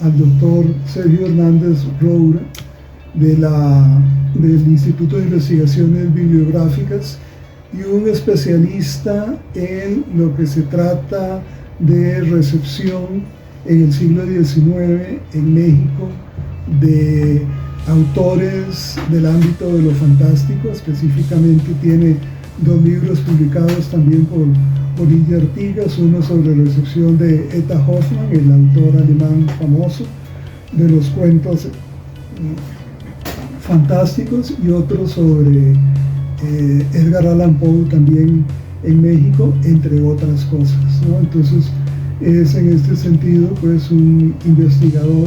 al doctor Sergio Hernández Roura del Instituto de Investigaciones Bibliográficas y un especialista en lo que se trata de recepción en el siglo XIX en México de autores del ámbito de lo fantástico. Específicamente tiene 2 libros publicados también por Orilla Artigas, uno sobre la recepción de Eta Hoffmann, el autor alemán famoso de los cuentos fantásticos, y otro sobre Edgar Allan Poe también en México, entre otras cosas, ¿no? Entonces es en este sentido pues un investigador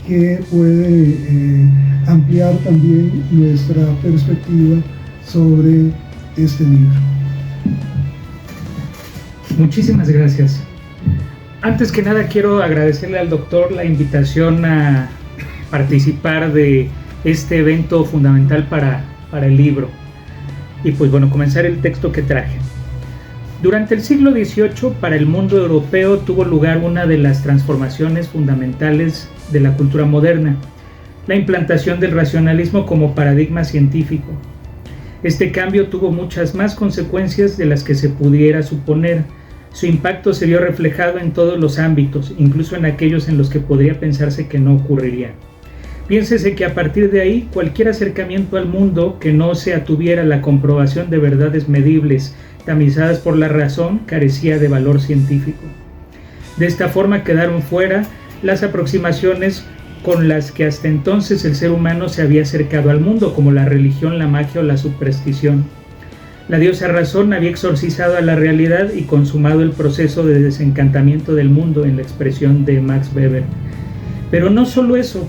que puede ampliar también nuestra perspectiva sobre este libro. Muchísimas gracias. Antes que nada quiero agradecerle al doctor la invitación a participar de este evento fundamental para el libro. Y pues bueno, comenzar el texto que traje. Durante el siglo XVIII, para el mundo europeo tuvo lugar una de las transformaciones fundamentales de la cultura moderna, la implantación del racionalismo como paradigma científico. Este cambio tuvo muchas más consecuencias de las que se pudiera suponer. Su impacto se vio reflejado en todos los ámbitos, incluso en aquellos en los que podría pensarse que no ocurriría. Piénsese que a partir de ahí, cualquier acercamiento al mundo que no se atuviera la comprobación de verdades medibles, tamizadas por la razón, carecía de valor científico. De esta forma quedaron fuera las aproximaciones con las que hasta entonces el ser humano se había acercado al mundo, como la religión, la magia o la superstición. La diosa razón había exorcizado a la realidad y consumado el proceso de desencantamiento del mundo, en la expresión de Max Weber. Pero no solo eso,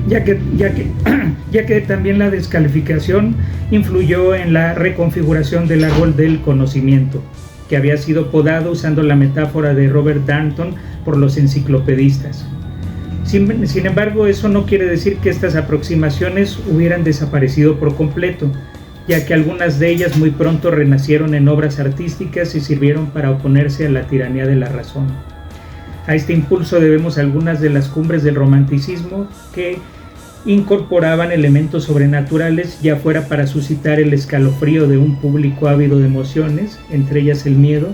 ya que también la descalificación influyó en la reconfiguración del árbol del conocimiento, que había sido podado usando la metáfora de Robert Darnton por los enciclopedistas. Sin embargo, eso no quiere decir que estas aproximaciones hubieran desaparecido por completo, ya que algunas de ellas muy pronto renacieron en obras artísticas y sirvieron para oponerse a la tiranía de la razón. A este impulso debemos algunas de las cumbres del romanticismo que incorporaban elementos sobrenaturales, ya fuera para suscitar el escalofrío de un público ávido de emociones, entre ellas el miedo,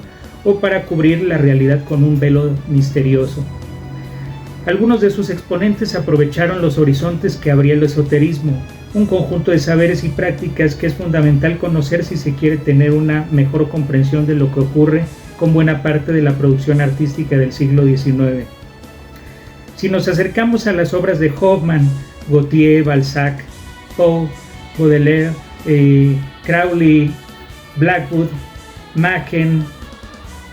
o para cubrir la realidad con un velo misterioso. Algunos de sus exponentes aprovecharon los horizontes que abría el esoterismo, un conjunto de saberes y prácticas que es fundamental conocer si se quiere tener una mejor comprensión de lo que ocurre con buena parte de la producción artística del siglo XIX. Si nos acercamos a las obras de Hoffmann, Gautier, Balzac, Poe, Baudelaire, Crowley, Blackwood, Machen,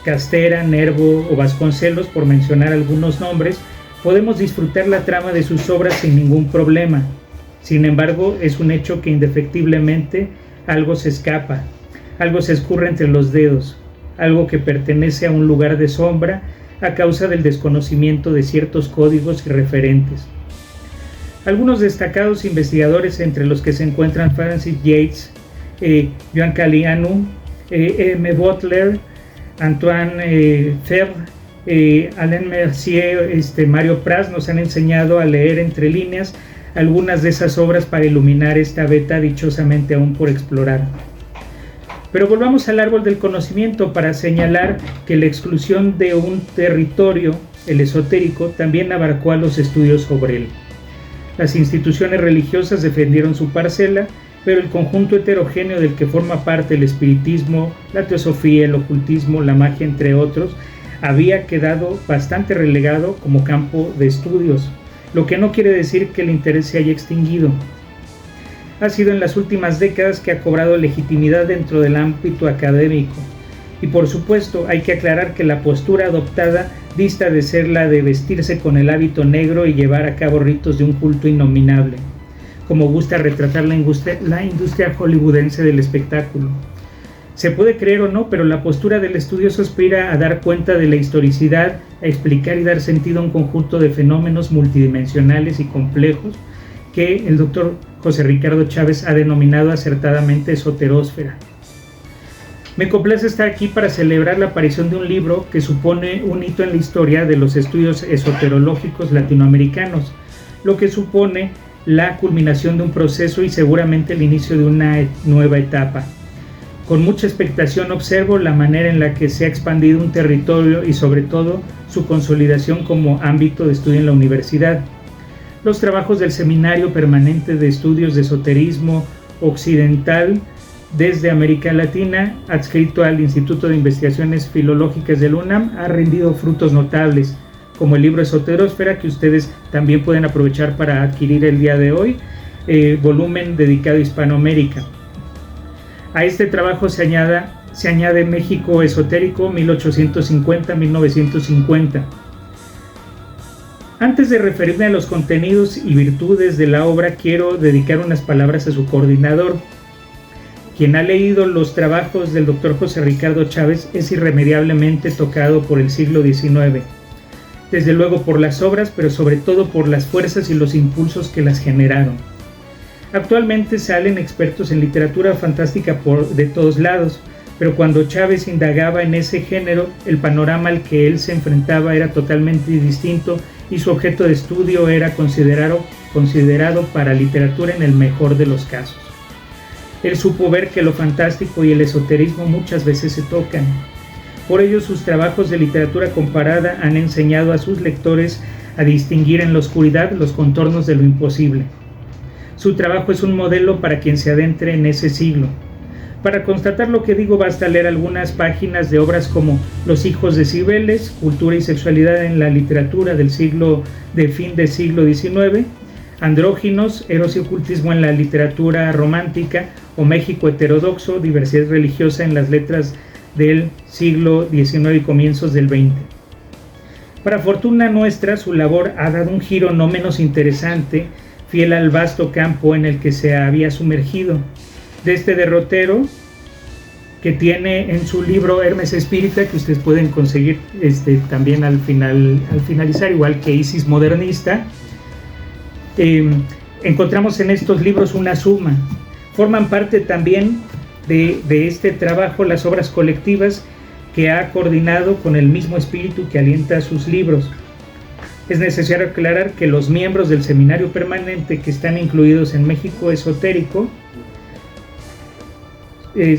Castera, Nervo o Vasconcelos, por mencionar algunos nombres, podemos disfrutar la trama de sus obras sin ningún problema. Sin embargo, es un hecho que indefectiblemente algo se escapa, algo se escurre entre los dedos, algo que pertenece a un lugar de sombra a causa del desconocimiento de ciertos códigos y referentes. Algunos destacados investigadores, entre los que se encuentran Francis Yates, Joan Calianu, M. Butler, Antoine Febvre, Alain Mercier, Mario Praz, nos han enseñado a leer entre líneas algunas de esas obras para iluminar esta veta dichosamente aún por explorar. Pero volvamos al árbol del conocimiento para señalar que la exclusión de un territorio, el esotérico, también abarcó a los estudios sobre él. Las instituciones religiosas defendieron su parcela, pero el conjunto heterogéneo del que forma parte el espiritismo, la teosofía, el ocultismo, la magia, entre otros, había quedado bastante relegado como campo de estudios, lo que no quiere decir que el interés se haya extinguido. Ha sido en las últimas décadas que ha cobrado legitimidad dentro del ámbito académico. Y por supuesto hay que aclarar que la postura adoptada dista de ser la de vestirse con el hábito negro y llevar a cabo ritos de un culto innominable, como gusta retratar la industria hollywoodense del espectáculo. Se puede creer o no, pero la postura del estudioso aspira a dar cuenta de la historicidad, a explicar y dar sentido a un conjunto de fenómenos multidimensionales y complejos que el doctor José Ricardo Chávez ha denominado acertadamente esoterósfera. Me complace estar aquí para celebrar la aparición de un libro que supone un hito en la historia de los estudios esoterológicos latinoamericanos, lo que supone la culminación de un proceso y seguramente el inicio de una nueva etapa. Con mucha expectación observo la manera en la que se ha expandido un territorio y sobre todo su consolidación como ámbito de estudio en la universidad. Los trabajos del Seminario Permanente de Estudios de Esoterismo Occidental desde América Latina, adscrito al Instituto de Investigaciones Filológicas del UNAM, ha rendido frutos notables, como el libro Esoterosfera, que ustedes también pueden aprovechar para adquirir el día de hoy, volumen dedicado a Hispanoamérica. A este trabajo se añade México Esotérico 1850-1950. Antes de referirme a los contenidos y virtudes de la obra, quiero dedicar unas palabras a su coordinador. Quien ha leído los trabajos del Dr. José Ricardo Chávez es irremediablemente tocado por el siglo XIX. Desde luego por las obras, pero sobre todo por las fuerzas y los impulsos que las generaron. Actualmente salen expertos en literatura fantástica de todos lados, pero cuando Chávez indagaba en ese género, el panorama al que él se enfrentaba era totalmente distinto y su objeto de estudio era considerado para literatura en el mejor de los casos. Él supo ver que lo fantástico y el esoterismo muchas veces se tocan. Por ello, sus trabajos de literatura comparada han enseñado a sus lectores a distinguir en la oscuridad los contornos de lo imposible. Su trabajo es un modelo para quien se adentre en ese siglo. Para constatar lo que digo, basta leer algunas páginas de obras como Los hijos de Cibeles, Cultura y sexualidad en la literatura del fin del siglo XIX, Andróginos, Eros y ocultismo en la literatura romántica, o México heterodoxo, diversidad religiosa en las letras del siglo XIX y comienzos del XX. Para fortuna nuestra, su labor ha dado un giro no menos interesante, fiel al vasto campo en el que se había sumergido. De este derrotero que tiene en su libro Hermes Espírita, que ustedes pueden conseguir también al finalizar, igual que Isis Modernista, encontramos en estos libros una suma. Forman parte también de este trabajo las obras colectivas que ha coordinado con el mismo espíritu que alienta sus libros. Es necesario aclarar que los miembros del Seminario Permanente que están incluidos en México Esotérico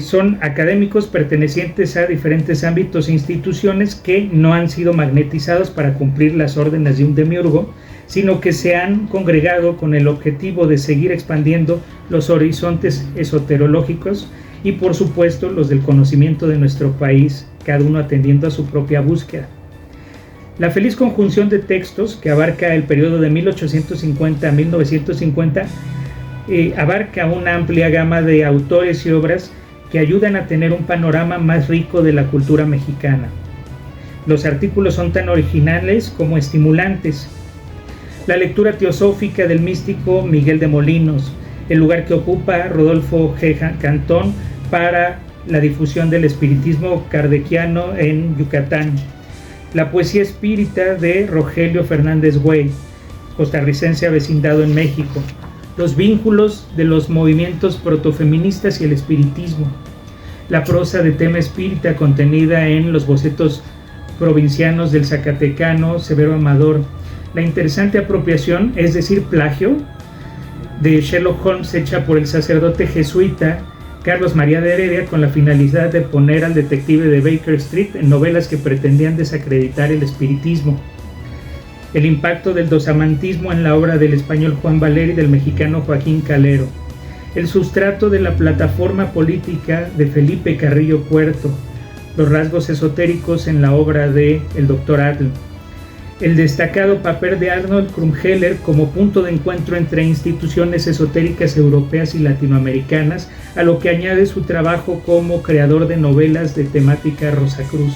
son académicos pertenecientes a diferentes ámbitos e instituciones que no han sido magnetizados para cumplir las órdenes de un demiurgo, sino que se han congregado con el objetivo de seguir expandiendo los horizontes esoterológicos y, por supuesto, los del conocimiento de nuestro país, cada uno atendiendo a su propia búsqueda. La feliz conjunción de textos, que abarca el periodo de 1850 a 1950, abarca una amplia gama de autores y obras que ayudan a tener un panorama más rico de la cultura mexicana. Los artículos son tan originales como estimulantes. La lectura teosófica del místico Miguel de Molinos, el lugar que ocupa Rodolfo G. Cantón para la difusión del espiritismo kardeciano en Yucatán. La poesía espírita de Rogelio Fernández Güey, costarricense avecindado en México. Los vínculos de los movimientos protofeministas y el espiritismo. La prosa de tema espírita contenida en los bocetos provincianos del zacatecano Severo Amador. La interesante apropiación, es decir, plagio, de Sherlock Holmes hecha por el sacerdote jesuita Carlos María de Heredia con la finalidad de poner al detective de Baker Street en novelas que pretendían desacreditar el espiritismo. El impacto del dosamantismo en la obra del español Juan Valeri y del mexicano Joaquín Calero. El sustrato de la plataforma política de Felipe Carrillo Puerto. Los rasgos esotéricos en la obra de el Dr. Adl. El destacado papel de Arnold Krumheller como punto de encuentro entre instituciones esotéricas europeas y latinoamericanas, a lo que añade su trabajo como creador de novelas de temática Rosacruz.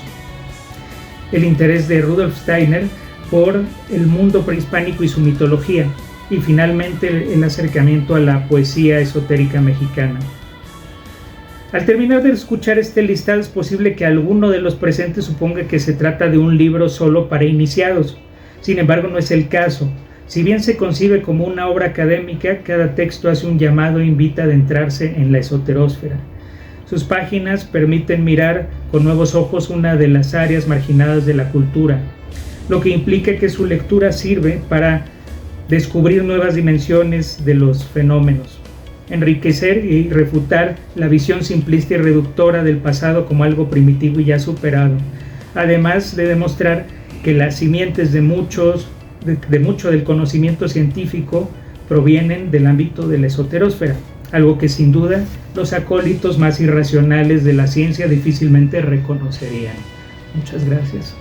El interés de Rudolf Steiner por el mundo prehispánico y su mitología, y finalmente el acercamiento a la poesía esotérica mexicana. Al terminar de escuchar este listado, es posible que alguno de los presentes suponga que se trata de un libro solo para iniciados. Sin embargo, no es el caso. Si bien se concibe como una obra académica, cada texto hace un llamado e invita a adentrarse en la esoterósfera. Sus páginas permiten mirar con nuevos ojos una de las áreas marginadas de la cultura, lo que implica que su lectura sirve para descubrir nuevas dimensiones de los fenómenos, enriquecer y refutar la visión simplista y reductora del pasado como algo primitivo y ya superado, además de demostrar que las simientes de mucho del conocimiento científico provienen del ámbito de la esoterósfera, algo que sin duda los acólitos más irracionales de la ciencia difícilmente reconocerían. Muchas gracias.